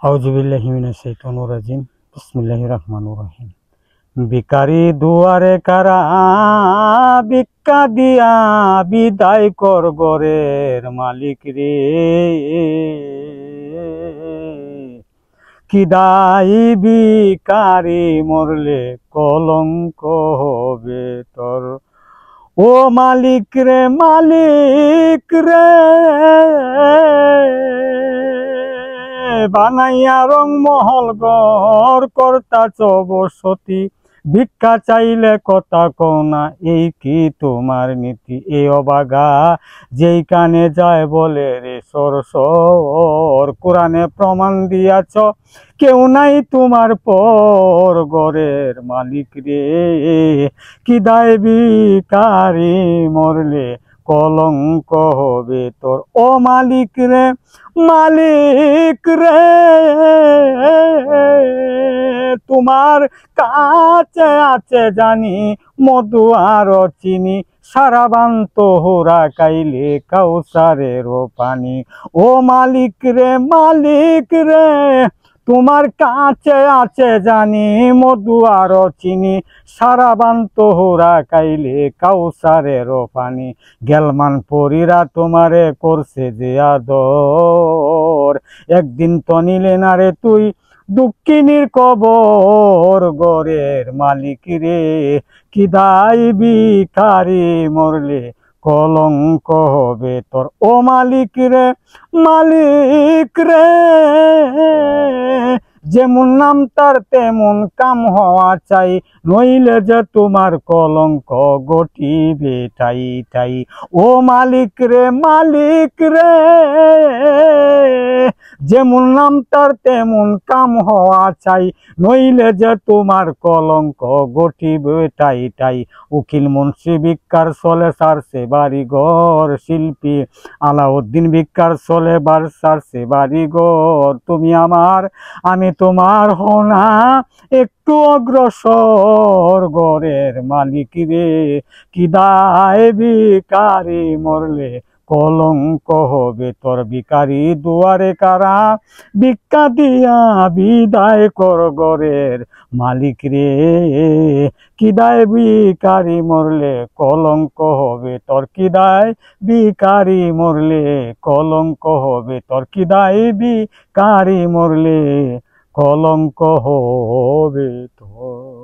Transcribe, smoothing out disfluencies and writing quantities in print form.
আউযুবিল্লাহি মিনাশ শাইতানির রাজিম। বিসমিল্লাহির রহমানির রহিম। ভিখারি দুয়ারে কারা, ভিক্ষা দিয়া বিদায় কর ঘরের মালিক রে। কিদাই ভিখারি মরলে কলঙ্ক হবে তোর। ও মালিক রে, মালিক রে, বানাইয়া রং মহল ঘর কর্তাছ বসতি। ভিক্ষা চাইলে কথা কও না, এই কি তোমার নীতি? এই অবাগা যেই কানে যায় বলে রে সর সর। কোরআনে প্রমাণ দিয়াছ কেউ নাই তোমার পর ঘরের মালিক রে। কিদায় ভিখারি মরলে কলঙ্ক হবে তোর। ও মালিক রে, মালিক রে, তোমার কাছে আছে জানি মধু আর চিনি, সারাবান তোহরা কাইলে কাউসারেরও পানি। ও মালিক রে, মালিক রে, তোমার কাছে আছে জানি মধু আর চিনি, সারাবান তোহরা কাইলে কাউসারেরও পানি। গেলমান পরীরা তোমারে করছে যে আদর, একদিন তো নিলে না রে তুই দুঃখিনীর কবর ঘরের মালিক রে। কিদাই ভিখারি মরলে কলঙ্ক হবে তোর। ও মালিক রে, মালিক রে, যেমন নাম তার তেমন কাম হওয়া চাই, নইলে যে তোমার কলঙ্ক ঘটিবে ঠাই ঠাই। ও মালিক রে, মালিক রে, যেমন নাম তার তেমন কাম হওয়া চাই, নইলে যে তোমার কলঙ্ক ঘটিবে ঠাই ঠাই। উকিল মুন্সি ভিক্ষার চলে সারছে বাড়ি ঘর, শিল্পী আলাউদ্দিন ভিক্ষার চলে বার সারছে বাড়ি ঘর। তুমি আমার আমি তোমার হোনা একটু অগ্রসর ঘরের মালিক রে। কিদায় ভিখারি মরলে কলঙ্ক হবে তোর। ভিখারি দুয়ারে কারা, ভিক্ষা দিয়া বিদায় কর ঘরের মালিক রে। কিদায় ভিখারি মরলে কলঙ্ক হবে তোর। কিদায় ভিখারি মরলে কলঙ্ক হবে তোর। কিদায় ভিখারি মরলে কলঙ্ক হবে তোর।